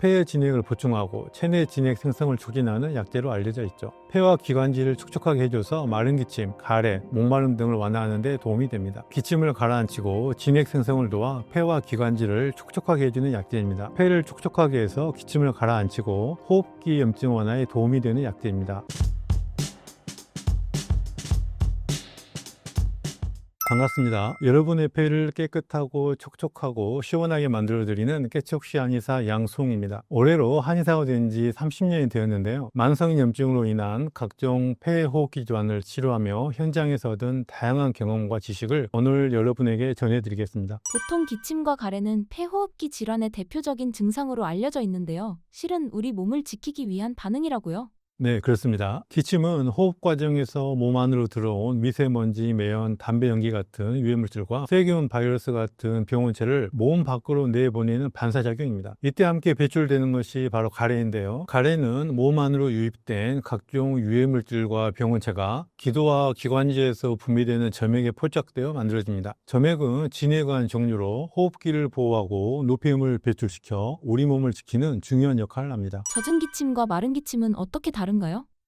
폐의 진액을 보충하고 체내 진액 생성을 촉진하는 약재로 알려져 있죠. 폐와 기관지를 촉촉하게 해줘서 마른 기침, 가래, 목마름 등을 완화하는 데 도움이 됩니다. 기침을 가라앉히고 진액 생성을 도와 폐와 기관지를 촉촉하게 해주는 약재입니다. 폐를 촉촉하게 해서 기침을 가라앉히고 호흡기 염증 완화에 도움이 되는 약재입니다. 반갑습니다. 여러분의 폐를 깨끗하고 촉촉하고 시원하게 만들어드리는 깨척시 한의사 양송입니다. 올해로 한의사가 된 지 30년이 되었는데요. 만성 염증으로 인한 각종 폐 호흡기 질환을 치료하며 현장에서 얻은 다양한 경험과 지식을 오늘 여러분에게 전해드리겠습니다. 보통 기침과 가래는 폐호흡기 질환의 대표적인 증상으로 알려져 있는데요. 실은 우리 몸을 지키기 위한 반응이라고요. 네, 그렇습니다. 기침은 호흡 과정에서 몸 안으로 들어온 미세먼지, 매연, 담배 연기 같은 유해물질과 세균, 바이러스 같은 병원체를 몸 밖으로 내보내는 반사작용입니다. 이때 함께 배출되는 것이 바로 가래인데요. 가래는 몸 안으로 유입된 각종 유해물질과 병원체가 기도와 기관지에서 분비되는 점액에 포착되어 만들어집니다. 점액은 진액의 종류로 호흡기를 보호하고 노폐물을 배출시켜 우리 몸을 지키는 중요한 역할을 합니다. 젖은 기침과 마른 기침은 어떻게 다른가요?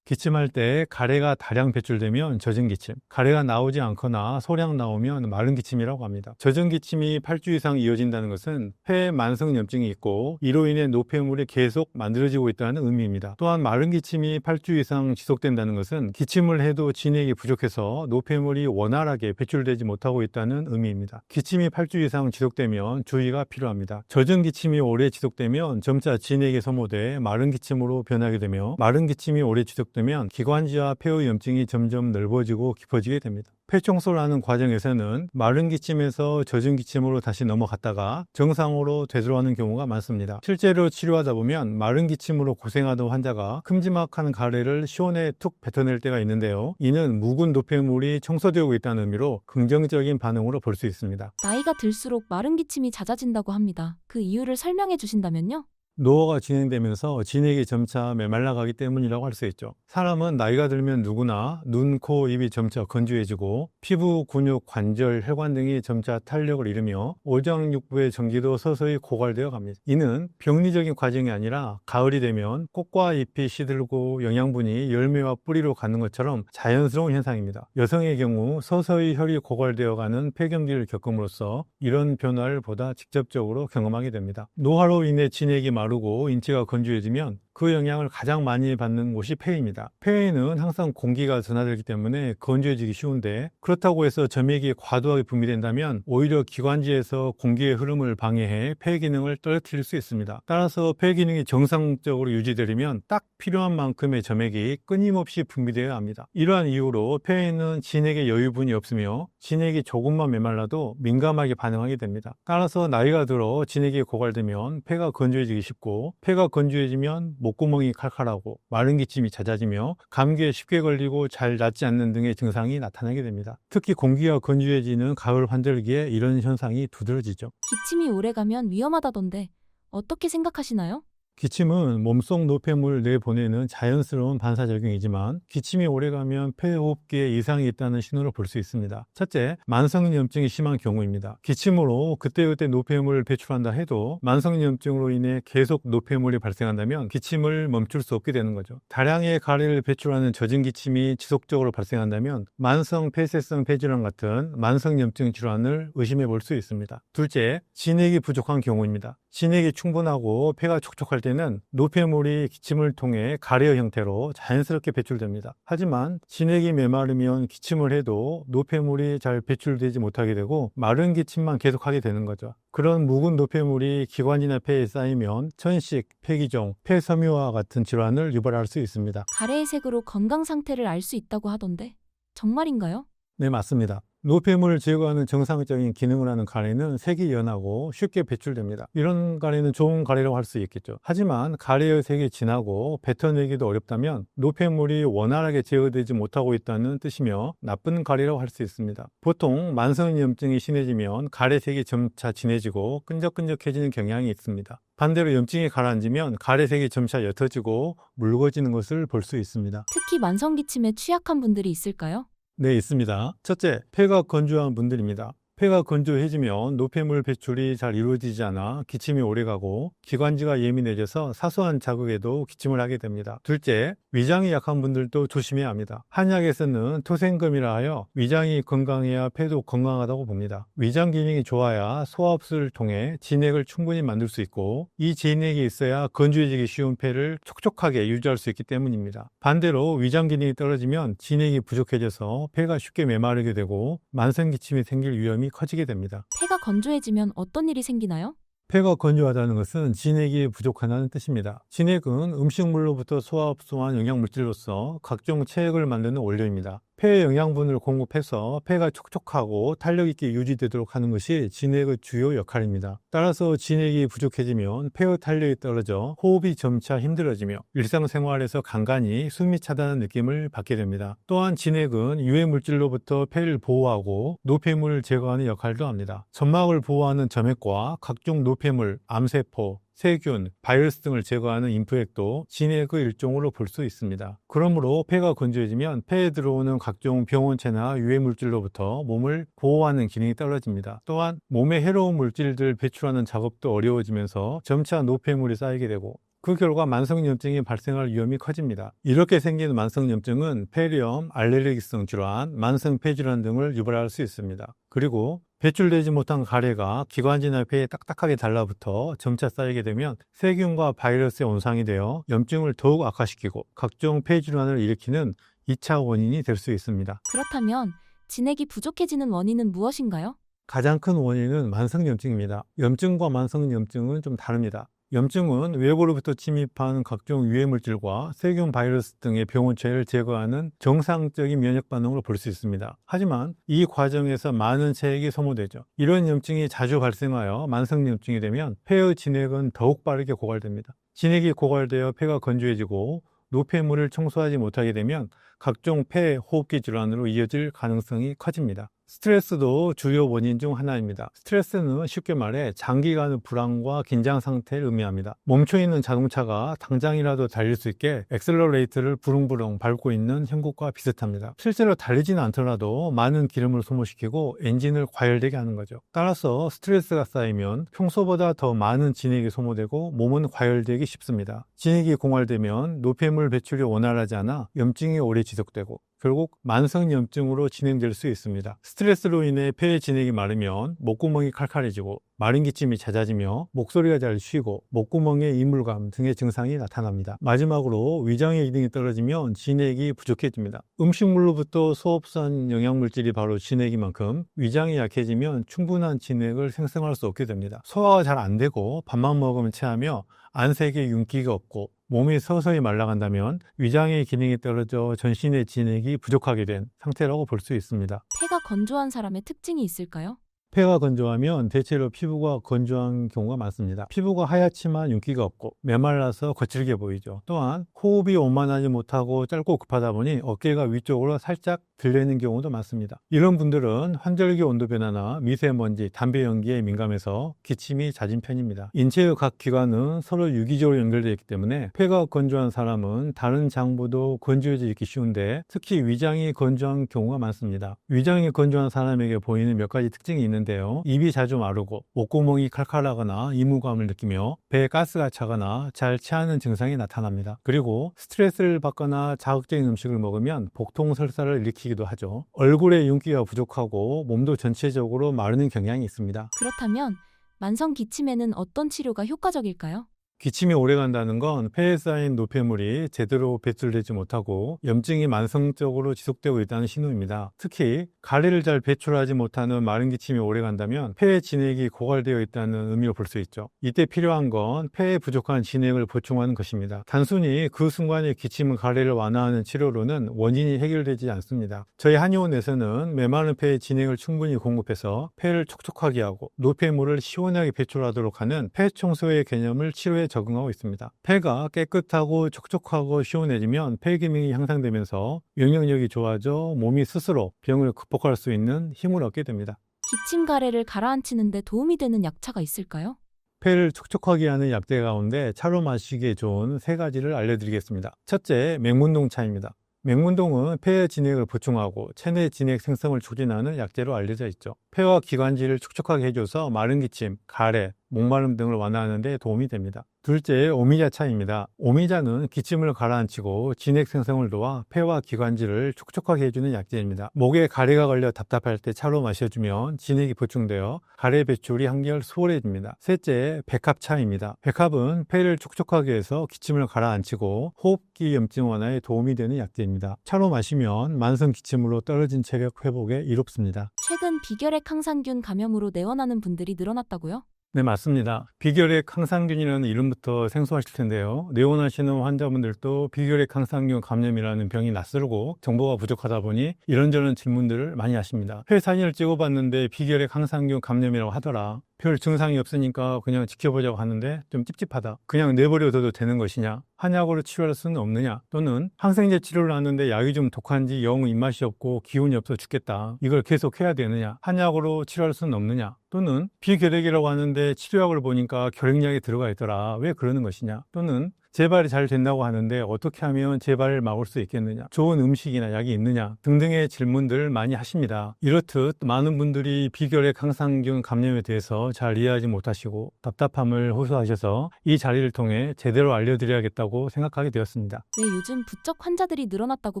기침할 때 가래가 다량 배출되면 젖은 기침, 가래가 나오지 않거나 소량 나오면 마른 기침이라고 합니다. 젖은 기침이 8주 이상 이어진다는 것은 폐에 만성 염증이 있고 이로 인해 노폐물이 계속 만들어지고 있다는 의미입니다. 또한 마른 기침이 8주 이상 지속된다는 것은 기침을 해도 진액이 부족해서 노폐물이 원활하게 배출되지 못하고 있다는 의미입니다. 기침이 8주 이상 지속되면 주의가 필요합니다. 젖은 기침이 오래 지속되면 점차 진액이 소모돼 마른 기침으로 변하게 되며 마른 기침이 오래 지속되면 기관지와 폐의 염증이 점점 넓어지고 깊어지게 됩니다. 폐 청소를 하는 과정에서는 마른 기침에서 젖은 기침으로 다시 넘어갔다가 정상으로 되돌아오는 경우가 많습니다. 실제로 치료하다 보면 마른 기침으로 고생하던 환자가 큼지막한 가래를 시원하게 툭 뱉어낼 때가 있는데요. 이는 묵은 노폐물이 청소되고 있다는 의미로 긍정적인 반응으로 볼 수 있습니다. 나이가 들수록 마른 기침이 잦아진다고 합니다. 그 이유를 설명해 주신다면요? 노화가 진행되면서 진액이 점차 메말라가기 때문이라고 할 수 있죠. 사람은 나이가 들면 누구나 눈, 코, 입이 점차 건조해지고 피부, 근육, 관절, 혈관 등이 점차 탄력을 잃으며 오장육부의 전기도 서서히 고갈되어 갑니다. 이는 병리적인 과정이 아니라 가을이 되면 꽃과 잎이 시들고 영양분이 열매와 뿌리로 가는 것처럼 자연스러운 현상입니다. 여성의 경우 서서히 혈이 고갈되어 가는 폐경기를 겪음으로써 이런 변화를 보다 직접적으로 경험하게 됩니다. 노화로 인해 진액이 마르고 인체가 건조해지면 그 영향을 가장 많이 받는 곳이 폐입니다. 폐에는 항상 공기가 전하되기 때문에 건조해지기 쉬운데 그렇다고 해서 점액이 과도하게 분비된다면 오히려 기관지에서 공기의 흐름을 방해해 폐 기능을 떨어뜨릴 수 있습니다. 따라서 폐 기능이 정상적으로 유지되려면 딱 필요한 만큼의 점액이 끊임없이 분비되어야 합니다. 이러한 이유로 폐에는 진액의 여유분이 없으며 진액이 조금만 메말라도 민감하게 반응하게 됩니다. 따라서 나이가 들어 진액이 고갈되면 폐가 건조해지기 쉽고 폐가 건조해지면 목구멍이 칼칼하고 마른 기침이 잦아지며 감기에 쉽게 걸리고 잘 낫지 않는 등의 증상이 나타나게 됩니다. 특히 공기가 건조해지는 가을 환절기에 이런 현상이 두드러지죠. 기침이 오래가면 위험하다던데 어떻게 생각하시나요? 기침은 몸속 노폐물을 내보내는 자연스러운 반사작용이지만 기침이 오래가면 폐호흡기에 이상이 있다는 신호를 볼 수 있습니다. 첫째, 만성염증이 심한 경우입니다. 기침으로 그때그때 노폐물을 배출한다 해도 만성염증으로 인해 계속 노폐물이 발생한다면 기침을 멈출 수 없게 되는 거죠. 다량의 가래를 배출하는 젖은 기침이 지속적으로 발생한다면 만성 폐쇄성 폐질환 같은 만성염증 질환을 의심해 볼 수 있습니다. 둘째, 진액이 부족한 경우입니다. 진액이 충분하고 폐가 촉촉할 때는 노폐물이 기침을 통해 가래의 형태로 자연스럽게 배출됩니다. 하지만 진액이 메마르면 기침을 해도 노폐물이 잘 배출되지 못하게 되고 마른 기침만 계속하게 되는 거죠. 그런 묵은 노폐물이 기관지나 폐에 쌓이면 천식, 폐기종, 폐섬유와 같은 질환을 유발할 수 있습니다. 가래의 색으로 건강 상태를 알 수 있다고 하던데 정말인가요? 네, 맞습니다. 노폐물을 제거하는 정상적인 기능을 하는 가래는 색이 연하고 쉽게 배출됩니다. 이런 가래는 좋은 가래라고 할 수 있겠죠. 하지만 가래의 색이 진하고 뱉어내기도 어렵다면 노폐물이 원활하게 제거되지 못하고 있다는 뜻이며 나쁜 가래라고 할 수 있습니다. 보통 만성염증이 심해지면 가래색이 점차 진해지고 끈적끈적해지는 경향이 있습니다. 반대로 염증이 가라앉으면 가래색이 점차 옅어지고 묽어지는 것을 볼 수 있습니다. 특히 만성기침에 취약한 분들이 있을까요? 네, 있습니다. 첫째, 폐가 건조한 분들입니다. 폐가 건조해지면 노폐물 배출이 잘 이루어지지 않아 기침이 오래가고 기관지가 예민해져서 사소한 자극에도 기침을 하게 됩니다. 둘째, 위장이 약한 분들도 조심해야 합니다. 한약에서는 토생금이라 하여 위장이 건강해야 폐도 건강하다고 봅니다. 위장 기능이 좋아야 소화흡수를 통해 진액을 충분히 만들 수 있고 이 진액이 있어야 건조해지기 쉬운 폐를 촉촉하게 유지할 수 있기 때문입니다. 반대로 위장 기능이 떨어지면 진액이 부족해져서 폐가 쉽게 메마르게 되고 만성기침이 생길 위험이 커지게 됩니다. 폐가 건조해지면 어떤 일이 생기나요? 폐가 건조하다는 것은 진액이 부족하다는 뜻입니다. 진액은 음식물로부터 소화흡수한 영양물질로서 각종 체액을 만드는 원료입니다. 폐에 영양분을 공급해서 폐가 촉촉하고 탄력 있게 유지되도록 하는 것이 진액의 주요 역할입니다. 따라서 진액이 부족해지면 폐의 탄력이 떨어져 호흡이 점차 힘들어지며 일상생활에서 간간히 숨이 차다는 느낌을 받게 됩니다. 또한 진액은 유해물질로부터 폐를 보호하고 노폐물을 제거하는 역할도 합니다. 점막을 보호하는 점액과 각종 노폐물, 암세포, 세균, 바이러스 등을 제거하는 림프액도 진액의 일종으로 볼 수 있습니다. 그러므로 폐가 건조해지면 폐에 들어오는 각종 병원체나 유해물질로부터 몸을 보호하는 기능이 떨어집니다. 또한 몸에 해로운 물질들 배출하는 작업도 어려워지면서 점차 노폐물이 쌓이게 되고 그 결과 만성염증이 발생할 위험이 커집니다. 이렇게 생긴 만성염증은 폐렴, 알레르기성 질환, 만성폐질환 등을 유발할 수 있습니다. 그리고 배출되지 못한 가래가 기관지나 폐에 딱딱하게 달라붙어 점차 쌓이게 되면 세균과 바이러스의 온상이 되어 염증을 더욱 악화시키고 각종 폐질환을 일으키는 2차 원인이 될 수 있습니다. 그렇다면 진액이 부족해지는 원인은 무엇인가요? 가장 큰 원인은 만성염증입니다. 염증과 만성염증은 좀 다릅니다. 염증은 외부로부터 침입한 각종 유해물질과 세균, 바이러스 등의 병원체를 제거하는 정상적인 면역 반응으로 볼 수 있습니다. 하지만 이 과정에서 많은 체액이 소모되죠. 이런 염증이 자주 발생하여 만성염증이 되면 폐의 진액은 더욱 빠르게 고갈됩니다. 진액이 고갈되어 폐가 건조해지고 노폐물을 청소하지 못하게 되면 각종 폐, 호흡기 질환으로 이어질 가능성이 커집니다. 스트레스도 주요 원인 중 하나입니다. 스트레스는 쉽게 말해 장기간의 불안과 긴장 상태를 의미합니다. 멈춰있는 자동차가 당장이라도 달릴 수 있게 엑셀러레이터를 부릉부릉 밟고 있는 형국과 비슷합니다. 실제로 달리지는 않더라도 많은 기름을 소모시키고 엔진을 과열되게 하는 거죠. 따라서 스트레스가 쌓이면 평소보다 더 많은 진액이 소모되고 몸은 과열되기 쉽습니다. 진액이 공활되면 노폐물 배출이 원활하지 않아 염증이 오래 지속되고 결국 만성염증으로 진행될 수 있습니다. 스트레스로 인해 폐의 진액이 마르면 목구멍이 칼칼해지고 마른 기침이 잦아지며 목소리가 잘 쉬고 목구멍에 이물감 등의 증상이 나타납니다. 마지막으로 위장의 기능이 떨어지면 진액이 부족해집니다. 음식물로부터 소흡수한 영양물질이 바로 진액인 만큼 위장이 약해지면 충분한 진액을 생성할 수 없게 됩니다. 소화가 잘 안 되고 밥만 먹으면 체하며 안색에 윤기가 없고 몸이 서서히 말라간다면 위장의 기능이 떨어져 전신의 진액이 부족하게 된 상태라고 볼 수 있습니다. 폐가 건조한 사람의 특징이 있을까요? 폐가 건조하면 대체로 피부가 건조한 경우가 많습니다. 피부가 하얗지만 윤기가 없고 메말라서 거칠게 보이죠. 또한 호흡이 원만하지 못하고 짧고 급하다 보니 어깨가 위쪽으로 살짝 들리는 경우도 많습니다. 이런 분들은 환절기 온도 변화나 미세먼지, 담배 연기에 민감해서 기침이 잦은 편입니다. 인체의 각 기관은 서로 유기적으로 연결되어 있기 때문에 폐가 건조한 사람은 다른 장부도 건조해지기 쉬운데 특히 위장이 건조한 경우가 많습니다. 위장이 건조한 사람에게 보이는 몇 가지 특징이 있는데요. 입이 자주 마르고 목구멍이 칼칼하거나 이무감을 느끼며 배에 가스가 차거나 잘 체하는 증상이 나타납니다. 그리고 스트레스를 받거나 자극적인 음식을 먹으면 복통 설사를 일으키기도 하죠. 얼굴에 윤기가 부족하고 몸도 전체적으로 마르는 경향이 있습니다. 그렇다면 만성 기침에는 어떤 치료가 효과적일까요? 기침이 오래 간다는 건 폐에 쌓인 노폐물이 제대로 배출되지 못하고 염증이 만성적으로 지속되고 있다는 신호입니다. 특히 가래를 잘 배출하지 못하는 마른 기침이 오래 간다면 폐의 진액이 고갈되어 있다는 의미로 볼 수 있죠. 이때 필요한 건 폐에 부족한 진액을 보충하는 것입니다. 단순히 그 순간의 기침 가래를 완화하는 치료로는 원인이 해결되지 않습니다. 저희 한의원에서는 메마른 폐에 진액을 충분히 공급해서 폐를 촉촉하게 하고 노폐물을 시원하게 배출하도록 하는 폐 청소의 개념을 치료에 적응하고 있습니다. 폐가 깨끗하고 촉촉하고 시원해지면 폐 기능이 향상되면서 면역력이 좋아져 몸이 스스로 병을 극복할 수 있는 힘을 얻게 됩니다. 기침 가래를 가라앉히는 데 도움이 되는 약차가 있을까요? 폐를 촉촉하게 하는 약재 가운데 차로 마시기에 좋은 세 가지를 알려드리겠습니다. 첫째, 맹문동차입니다. 맹문동은 폐의 진액을 보충하고 체내 진액 생성을 촉진하는 약재로 알려져 있죠. 폐와 기관지를 촉촉하게 해줘서 마른 기침, 가래, 목마름 등을 완화하는 데 도움이 됩니다. 둘째, 오미자차입니다. 오미자는 기침을 가라앉히고 진액 생성을 도와 폐와 기관지를 촉촉하게 해주는 약재입니다. 목에 가래가 걸려 답답할 때 차로 마셔주면 진액이 보충되어 가래 배출이 한결 수월해집니다. 셋째, 백합차입니다. 백합은 폐를 촉촉하게 해서 기침을 가라앉히고 호흡기 염증 완화에 도움이 되는 약재입니다. 차로 마시면 만성 기침으로 떨어진 체력 회복에 이롭습니다. 최근 비결핵 항상균 감염으로 내원하는 분들이 늘어났다고요? 네, 맞습니다. 비결핵 항상균이라는 이름부터 생소하실 텐데요. 내원하시는 환자분들도 비결핵 항상균 감염이라는 병이 낯설고 정보가 부족하다 보니 이런저런 질문들을 많이 하십니다. 폐 사진을 찍어봤는데 비결핵 항상균 감염이라고 하더라. 별 증상이 없으니까 그냥 지켜보자고 하는데 좀 찝찝하다. 그냥 내버려둬도 되는 것이냐? 한약으로 치료할 수는 없느냐? 또는 항생제 치료를 하는데 약이 좀 독한지 영 입맛이 없고 기운이 없어 죽겠다. 이걸 계속 해야 되느냐? 한약으로 치료할 수는 없느냐? 또는 비결핵이라고 하는데 치료약을 보니까 결핵약이 들어가 있더라. 왜 그러는 것이냐? 또는 재발이 잘 된다고 하는데 어떻게 하면 재발을 막을 수 있겠느냐? 좋은 음식이나 약이 있느냐? 등등의 질문들을 많이 하십니다. 이렇듯 많은 분들이 비결핵 항상균 감염에 대해서 잘 이해하지 못하시고 답답함을 호소하셔서 이 자리를 통해 제대로 알려드려야겠다고 생각하게 되었습니다. 왜 요즘 부쩍 환자들이 늘어났다고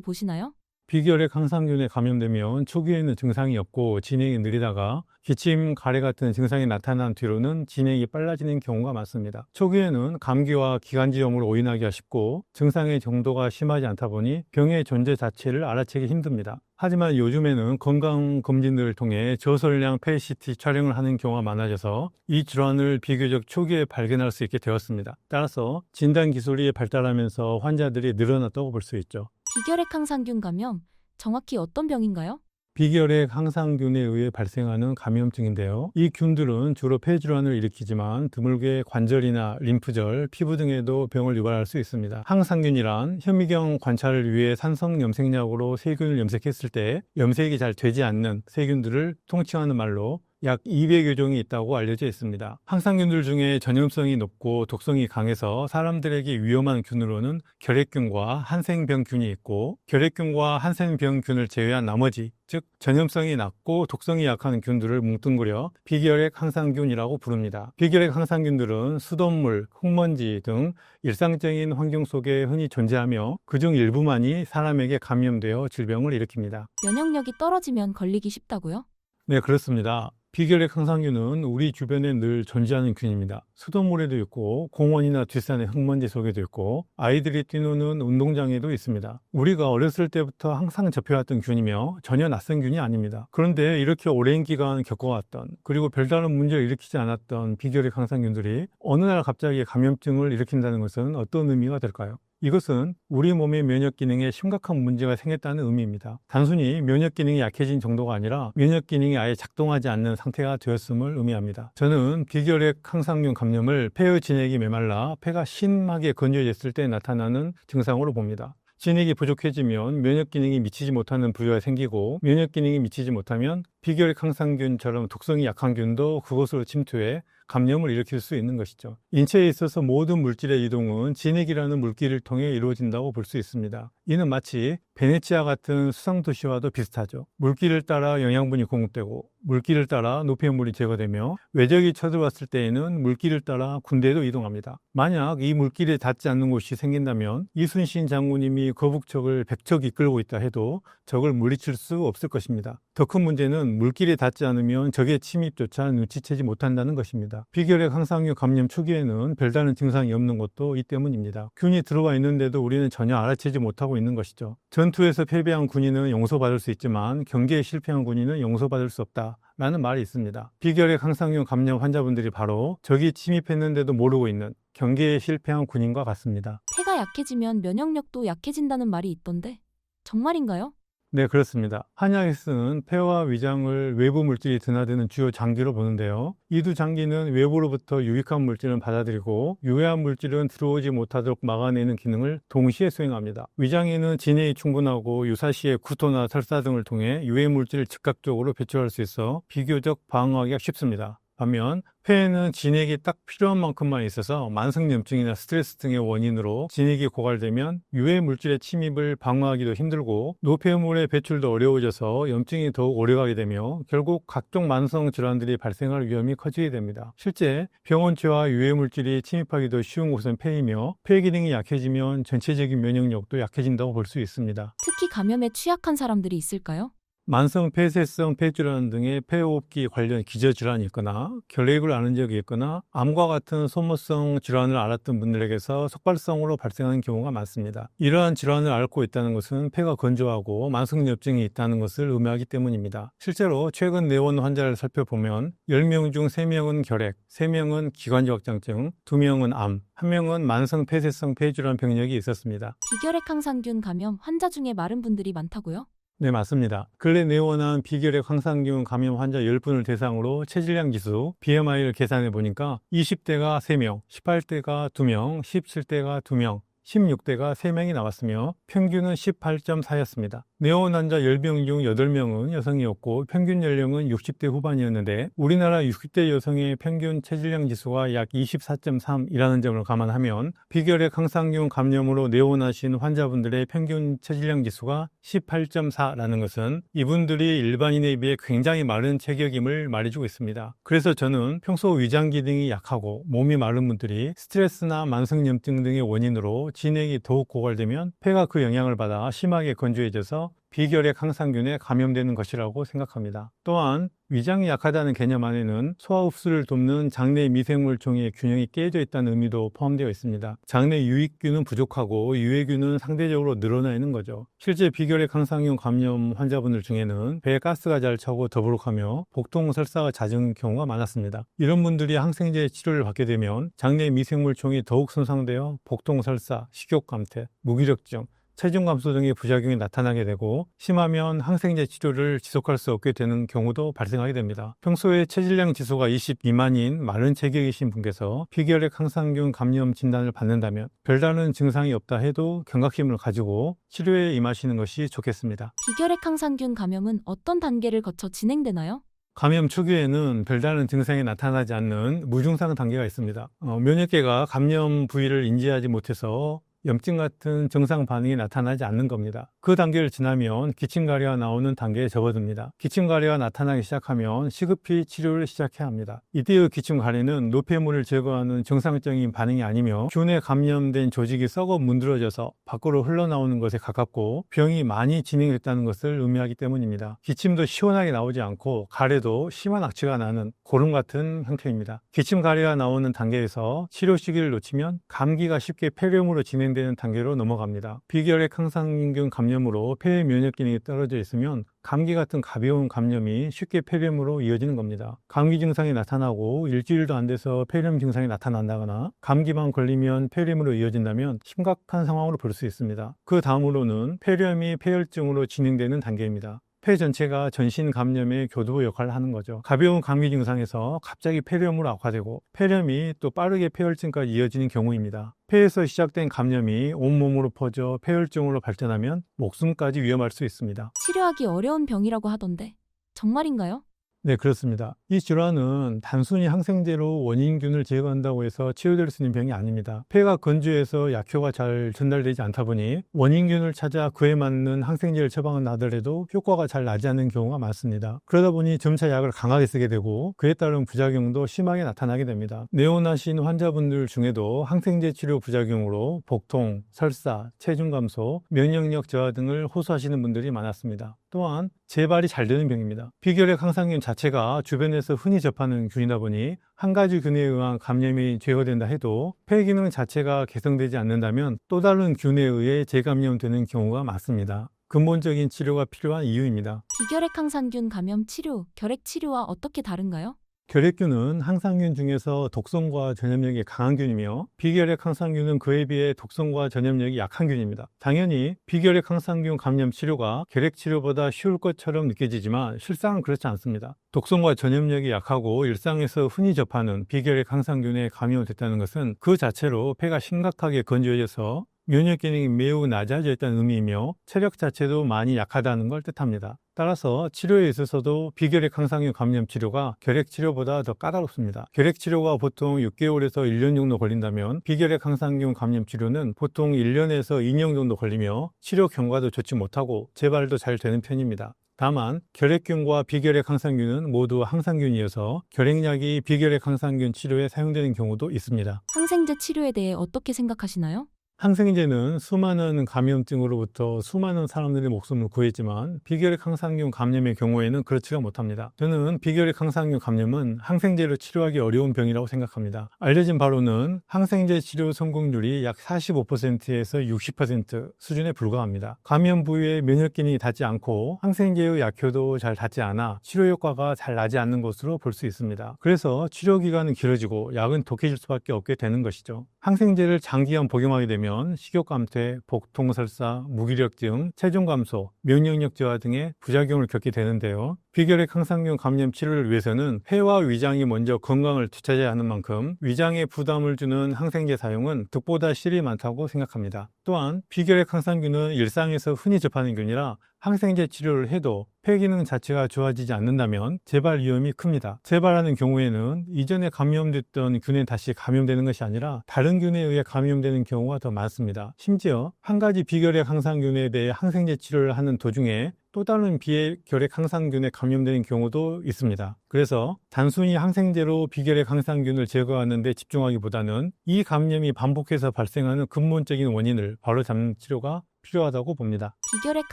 보시나요? 비결핵 항상균에 감염되면 초기에는 증상이 없고 진행이 느리다가 기침, 가래 같은 증상이 나타난 뒤로는 진행이 빨라지는 경우가 많습니다. 초기에는 감기와 기관지염으로 오인하기가 쉽고 증상의 정도가 심하지 않다 보니 병의 존재 자체를 알아채기 힘듭니다. 하지만 요즘에는 건강검진들을 통해 저설량 PET 촬영을 하는 경우가 많아져서 이 질환을 비교적 초기에 발견할 수 있게 되었습니다. 따라서 진단 기술이 발달하면서 환자들이 늘어났다고 볼 수 있죠. 비결핵 항상균 감염, 정확히 어떤 병인가요? 비결핵 항상균에 의해 발생하는 감염증인데요. 이 균들은 주로 폐질환을 일으키지만 드물게 관절이나 림프절, 피부 등에도 병을 유발할 수 있습니다. 항상균이란 현미경 관찰을 위해 산성 염색약으로 세균을 염색했을 때 염색이 잘 되지 않는 세균들을 통칭하는 말로 약 200여 종이 있다고 알려져 있습니다. 항상균들 중에 전염성이 높고 독성이 강해서 사람들에게 위험한 균으로는 결핵균과 한생병균이 있고 결핵균과 한생병균을 제외한 나머지 즉 전염성이 낮고 독성이 약한 균들을 뭉뚱그려 비결핵 항상균이라고 부릅니다. 비결핵 항상균들은 수돗물, 흙먼지 등 일상적인 환경 속에 흔히 존재하며 그중 일부만이 사람에게 감염되어 질병을 일으킵니다. 면역력이 떨어지면 걸리기 쉽다고요? 네, 그렇습니다. 비결핵 항상균은 우리 주변에 늘 존재하는 균입니다. 수돗물에도 있고 공원이나 뒷산의 흙먼지 속에도 있고 아이들이 뛰노는 운동장에도 있습니다. 우리가 어렸을 때부터 항상 접해왔던 균이며 전혀 낯선 균이 아닙니다. 그런데 이렇게 오랜 기간 겪어왔던 그리고 별다른 문제를 일으키지 않았던 비결핵 항상균들이 어느 날 갑자기 감염증을 일으킨다는 것은 어떤 의미가 될까요? 이것은 우리 몸의 면역 기능에 심각한 문제가 생겼다는 의미입니다. 단순히 면역 기능이 약해진 정도가 아니라 면역 기능이 아예 작동하지 않는 상태가 되었음을 의미합니다. 저는 비결핵 항상균 감염을 폐의 진액이 메말라 폐가 심하게 건조해졌을 때 나타나는 증상으로 봅니다. 진액이 부족해지면 면역 기능이 미치지 못하는 부위가 생기고 면역 기능이 미치지 못하면 비결핵 항상균처럼 독성이 약한 균도 그곳으로 침투해 감염을 일으킬 수 있는 것이죠. 인체에 있어서 모든 물질의 이동은 진액이라는 물길을 통해 이루어진다고 볼 수 있습니다. 이는 마치 베네치아 같은 수상도시와도 비슷하죠. 물길을 따라 영양분이 공급되고 물길을 따라 노폐물이 제거되며 외적이 쳐들어왔을 때에는 물길을 따라 군대도 이동합니다. 만약 이 물길에 닿지 않는 곳이 생긴다면 이순신 장군님이 거북적을 100척 이끌고 있다 해도 적을 물리칠 수 없을 것입니다. 더 큰 문제는 물길에 닿지 않으면 적의 침입조차 눈치채지 못한다는 것입니다. 비결핵 항상균 감염 초기에는 별다른 증상이 없는 것도 이 때문입니다. 균이 들어와 있는데도 우리는 전혀 알아채지 못하고 있는 것이죠. 전투에서 패배한 군인은 용서받을 수 있지만 경계에 실패한 군인은 용서받을 수 없다. 라는 말이 있습니다. 비결핵 항상균 감염 환자분들이 바로 적이 침입했는데도 모르고 있는 경계에 실패한 군인과 같습니다. 폐가 약해지면 면역력도 약해진다는 말이 있던데 정말인가요? 네, 그렇습니다. 한약에 쓰는 폐와 위장을 외부 물질이 드나드는 주요 장기로 보는데요. 이 두 장기는 외부로부터 유익한 물질을 받아들이고 유해한 물질은 들어오지 못하도록 막아내는 기능을 동시에 수행합니다. 위장에는 진액이 충분하고 유사시에 구토나 설사 등을 통해 유해 물질을 즉각적으로 배출할 수 있어 비교적 방어하기가 쉽습니다. 반면 폐에는 진액이 딱 필요한 만큼만 있어서 만성염증이나 스트레스 등의 원인으로 진액이 고갈되면 유해 물질의 침입을 방어하기도 힘들고 노폐물의 배출도 어려워져서 염증이 더욱 오래가게 되며 결국 각종 만성 질환들이 발생할 위험이 커지게 됩니다. 실제 병원체와 유해 물질이 침입하기도 쉬운 곳은 폐이며 폐 기능이 약해지면 전체적인 면역력도 약해진다고 볼 수 있습니다. 특히 감염에 취약한 사람들이 있을까요? 만성 폐쇄성 폐질환 등의 폐호흡기 관련 기저질환이 있거나 결핵을 앓은 적이 있거나 암과 같은 소모성 질환을 앓았던 분들에게서 속발성으로 발생하는 경우가 많습니다. 이러한 질환을 앓고 있다는 것은 폐가 건조하고 만성염증이 있다는 것을 의미하기 때문입니다. 실제로 최근 내원 환자를 살펴보면 10명 중 3명은 결핵, 3명은 기관지 확장증, 2명은 암, 1명은 만성 폐쇄성 폐질환 병력이 있었습니다. 비결핵 항상균 감염 환자 중에 마른 분들이 많다고요? 네, 맞습니다. 근래 내원한 비결핵 항상균 감염 환자 10분을 대상으로 체질량 지수, BMI를 계산해 보니까 20대가 3명, 18대가 2명, 17대가 2명, 16대가 3명이 나왔으며 평균은 18.4였습니다. 내원 환자 10명 중 8명은 여성이었고 평균 연령은 60대 후반이었는데 우리나라 60대 여성의 평균 체질량 지수가 약 24.3이라는 점을 감안하면 비결핵 항상균 감염으로 내원하신 환자분들의 평균 체질량 지수가 18.4라는 것은 이분들이 일반인에 비해 굉장히 마른 체격임을 말해주고 있습니다. 그래서 저는 평소 위장 기능이 약하고 몸이 마른 분들이 스트레스나 만성염증 등의 원인으로 진액이 더욱 고갈되면 폐가 그 영향을 받아 심하게 건조해져서 비결핵 항상균에 감염되는 것이라고 생각합니다. 또한 위장이 약하다는 개념 안에는 소화 흡수를 돕는 장내 미생물종의 균형이 깨져 있다는 의미도 포함되어 있습니다. 장내 유익균은 부족하고 유해균은 상대적으로 늘어나 있는 거죠. 실제 비결핵 항상균 감염 환자분들 중에는 배에 가스가 잘 차고 더부룩하며 복통 설사가 잦은 경우가 많았습니다. 이런 분들이 항생제 치료를 받게 되면 장내 미생물종이 더욱 손상되어 복통 설사, 식욕 감퇴, 무기력증, 체중 감소 등의 부작용이 나타나게 되고 심하면 항생제 치료를 지속할 수 없게 되는 경우도 발생하게 됩니다. 평소에 체질량 지수가 20 미만인 마른 체격이신 분께서 비결핵 항상균 감염 진단을 받는다면 별다른 증상이 없다 해도 경각심을 가지고 치료에 임하시는 것이 좋겠습니다. 비결핵 항상균 감염은 어떤 단계를 거쳐 진행되나요? 감염 초기에는 별다른 증상이 나타나지 않는 무증상 단계가 있습니다. 면역계가 감염 부위를 인지하지 못해서 염증 같은 증상 반응이 나타나지 않는 겁니다. 그 단계를 지나면 기침가래가 나오는 단계에 접어듭니다. 기침가래가 나타나기 시작하면 시급히 치료를 시작해야 합니다. 이때의 기침가래는 노폐물을 제거하는 정상적인 반응이 아니며 균에 감염된 조직이 썩어 문드러져서 밖으로 흘러나오는 것에 가깝고 병이 많이 진행됐다는 것을 의미하기 때문입니다. 기침도 시원하게 나오지 않고 가래도 심한 악취가 나는 고름 같은 형태입니다. 기침가래가 나오는 단계에서 치료 시기를 놓치면 감기가 쉽게 폐렴으로 진행되는 단계로 넘어갑니다. 비결핵 항상균 감염으로 폐의 면역 기능이 떨어져 있으면 감기 같은 가벼운 감염이 쉽게 폐렴으로 이어지는 겁니다. 감기 증상이 나타나고 일주일도 안 돼서 폐렴 증상이 나타난다거나 감기만 걸리면 폐렴으로 이어진다면 심각한 상황으로 볼 수 있습니다. 그 다음으로는 폐렴이 폐혈증으로 진행되는 단계입니다. 폐 전체가 전신 감염의 교두보 역할을 하는 거죠. 가벼운 감기 증상에서 갑자기 폐렴으로 악화되고 폐렴이 또 빠르게 폐혈증까지 이어지는 경우입니다. 폐에서 시작된 감염이 온몸으로 퍼져 폐혈증으로 발전하면 목숨까지 위험할 수 있습니다. 치료하기 어려운 병이라고 하던데 정말인가요? 네, 그렇습니다. 이 질환은 단순히 항생제로 원인균을 제거한다고 해서 치료될 수 있는 병이 아닙니다. 폐가 건조해서 약효가 잘 전달되지 않다 보니 원인균을 찾아 그에 맞는 항생제를 처방하더라도 효과가 잘 나지 않는 경우가 많습니다. 그러다 보니 점차 약을 강하게 쓰게 되고 그에 따른 부작용도 심하게 나타나게 됩니다. 내원하신 환자분들 중에도 항생제 치료 부작용으로 복통, 설사, 체중 감소, 면역력 저하 등을 호소하시는 분들이 많았습니다. 또한 재발이 잘 되는 병입니다. 비결핵 항상균 자체가 주변에서 흔히 접하는 균이다 보니 한 가지 균에 의한 감염이 제거된다 해도 폐 기능 자체가 개선되지 않는다면 또 다른 균에 의해 재감염되는 경우가 많습니다. 근본적인 치료가 필요한 이유입니다. 비결핵 항상균 감염 치료, 결핵 치료와 어떻게 다른가요? 결핵균은 항상균 중에서 독성과 전염력이 강한 균이며 비결핵 항상균은 그에 비해 독성과 전염력이 약한 균입니다. 당연히 비결핵 항상균 감염 치료가 결핵 치료보다 쉬울 것처럼 느껴지지만 실상은 그렇지 않습니다. 독성과 전염력이 약하고 일상에서 흔히 접하는 비결핵 항상균에 감염됐다는 것은 그 자체로 폐가 심각하게 건조해져서 면역 기능이 매우 낮아져 있다는 의미이며 체력 자체도 많이 약하다는 걸 뜻합니다. 따라서 치료에 있어서도 비결핵 항상균 감염 치료가 결핵 치료보다 더 까다롭습니다. 결핵 치료가 보통 6개월에서 1년 정도 걸린다면 비결핵 항상균 감염 치료는 보통 1년에서 2년 정도 걸리며 치료 경과도 좋지 못하고 재발도 잘 되는 편입니다. 다만 결핵균과 비결핵 항상균은 모두 항상균이어서 결핵약이 비결핵 항상균 치료에 사용되는 경우도 있습니다. 항생제 치료에 대해 어떻게 생각하시나요? 항생제는 수많은 감염증으로부터 수많은 사람들의 목숨을 구했지만 비결핵 항상균 감염의 경우에는 그렇지가 못합니다. 저는 비결핵 항상균 감염은 항생제로 치료하기 어려운 병이라고 생각합니다. 알려진 바로는 항생제 치료 성공률이 약 45%에서 60% 수준에 불과합니다. 감염 부위에 면역 기능이 닿지 않고 항생제의 약효도 잘 닿지 않아 치료 효과가 잘 나지 않는 것으로 볼 수 있습니다. 그래서 치료 기간은 길어지고 약은 독해질 수밖에 없게 되는 것이죠. 항생제를 장기간 복용하게 되면 식욕감퇴, 복통설사, 무기력증, 체중 감소, 면역력 저하 등의 부작용을 겪게 되는데요. 비결핵 항상균 감염 치료를 위해서는 폐와 위장이 먼저 건강을 되찾아야 하는 만큼 위장에 부담을 주는 항생제 사용은 득보다 실이 많다고 생각합니다. 또한 비결핵 항상균은 일상에서 흔히 접하는 균이라 항생제 치료를 해도 폐 기능 자체가 좋아지지 않는다면 재발 위험이 큽니다. 재발하는 경우에는 이전에 감염됐던 균에 다시 감염되는 것이 아니라 다른 균에 의해 감염되는 경우가 더 많습니다. 심지어 한 가지 비결핵 항상균에 대해 항생제 치료를 하는 도중에 또 다른 비결핵 항상균에 감염되는 경우도 있습니다. 그래서 단순히 항생제로 비결핵 항상균을 제거하는 데 집중하기보다는 이 감염이 반복해서 발생하는 근본적인 원인을 바로잡는 치료가 필요하다고 봅니다. 비결핵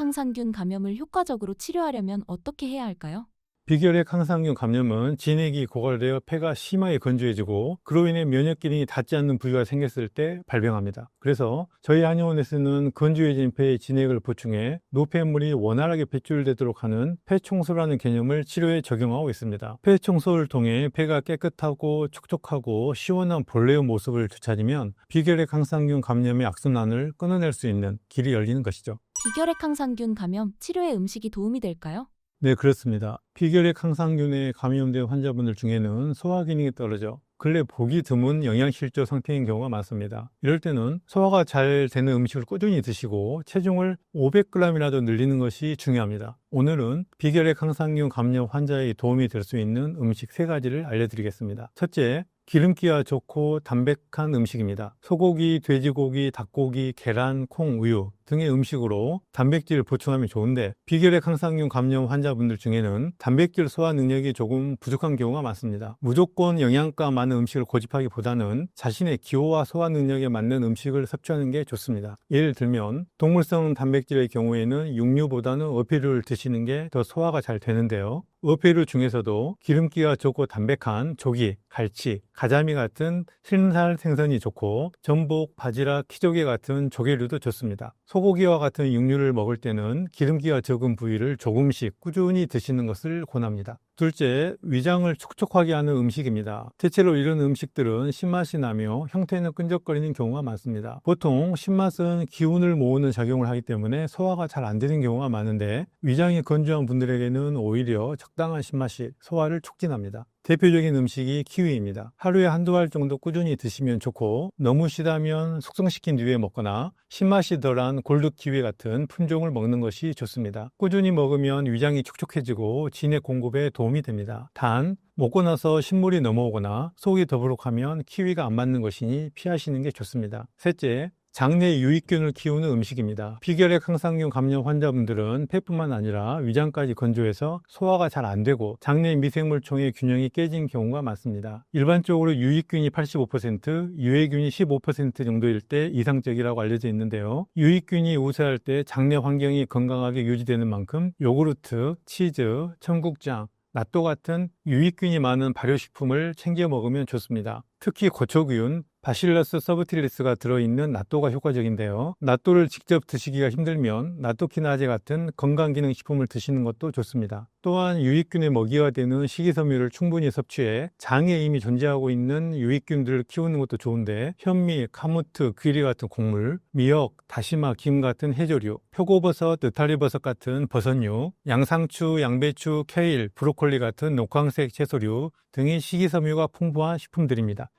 항상균 감염을 효과적으로 치료하려면 어떻게 해야 할까요? 비결핵 항상균 감염은 진액이 고갈되어 폐가 심하게 건조해지고 그로 인해 면역 기능이 닿지 않는 부위가 생겼을 때 발병합니다. 그래서 저희 한의원에서는 건조해진 폐에 진액을 보충해 노폐물이 원활하게 배출되도록 하는 폐청소라는 개념을 치료에 적용하고 있습니다. 폐청소를 통해 폐가 깨끗하고 촉촉하고 시원한 본래의 모습을 되찾으면 비결핵 항상균 감염의 악순환을 끊어낼 수 있는 길이 열리는 것이죠. 비결핵 항상균 감염 치료에 음식이 도움이 될까요? 네, 그렇습니다. 비결핵 항상균에 감염된 환자분들 중에는 소화 기능이 떨어져 근래 보기 드문 영양실조 상태인 경우가 많습니다. 이럴 때는 소화가 잘 되는 음식을 꾸준히 드시고 체중을 500g이라도 늘리는 것이 중요합니다. 오늘은 비결핵 항상균 감염 환자에 도움이 될 수 있는 음식 3가지를 알려드리겠습니다. 첫째, 기름기가 좋고 담백한 음식입니다. 소고기, 돼지고기, 닭고기, 계란, 콩, 우유 등의 음식으로 단백질을 보충하면 좋은데 비결핵 항상균 감염 환자분들 중에는 단백질 소화 능력이 조금 부족한 경우가 많습니다. 무조건 영양가 많은 음식을 고집하기보다는 자신의 기호와 소화 능력에 맞는 음식을 섭취하는 게 좋습니다. 예를 들면 동물성 단백질의 경우에는 육류보다는 어패류를 드시는 게 더 소화가 잘 되는데요. 어패류 중에서도 기름기가 좋고 담백한 조기, 갈치, 가자미 같은 신살 생선이 좋고 전복, 바지락, 키조개 같은 조개류도 좋습니다. 소고기와 같은 육류를 먹을 때는 기름기가 적은 부위를 조금씩 꾸준히 드시는 것을 권합니다. 둘째, 위장을 촉촉하게 하는 음식입니다. 대체로 이런 음식들은 신맛이 나며 형태는 끈적거리는 경우가 많습니다. 보통 신맛은 기운을 모으는 작용을 하기 때문에 소화가 잘 안 되는 경우가 많은데 위장이 건조한 분들에게는 오히려 적당한 신맛이 소화를 촉진합니다. 대표적인 음식이 키위입니다. 하루에 한두 알 정도 꾸준히 드시면 좋고 너무 시다면 숙성시킨 뒤에 먹거나 신맛이 덜한 골드 키위 같은 품종을 먹는 것이 좋습니다. 꾸준히 먹으면 위장이 촉촉해지고 진액 공급에 도움이 됩니다. 단, 먹고 나서 신물이 넘어오거나 속이 더부룩하면 키위가 안 맞는 것이니 피하시는 게 좋습니다. 셋째, 장내 유익균을 키우는 음식입니다. 비결핵 항상균 감염 환자분들은 폐뿐만 아니라 위장까지 건조해서 소화가 잘 안 되고 장내 미생물총의 균형이 깨진 경우가 많습니다. 일반적으로 유익균이 85%, 유해균이 15% 정도일 때 이상적이라고 알려져 있는데요. 유익균이 우세할 때 장내 환경이 건강하게 유지되는 만큼 요구르트, 치즈, 청국장, 낫또 같은 유익균이 많은 발효식품을 챙겨 먹으면 좋습니다. 특히 고초균, 바실러스 서브틸리스가 들어있는 낫또가 효과적인데요. 낫또를 직접 드시기가 힘들면 낫또키나제 같은 건강기능식품을 드시는 것도 좋습니다. 또한 유익균의 먹이가 되는 식이섬유를 충분히 섭취해 장에 이미 존재하고 있는 유익균들을 키우는 것도 좋은데 현미, 카무트, 귀리 같은 곡물, 미역, 다시마, 김 같은 해조류, 표고버섯, 느타리버섯 같은 버섯류, 양상추, 양배추, 케일, 브로콜리 같은 녹황색 채소류 등의 식이섬유가 풍부한 식품들입니다.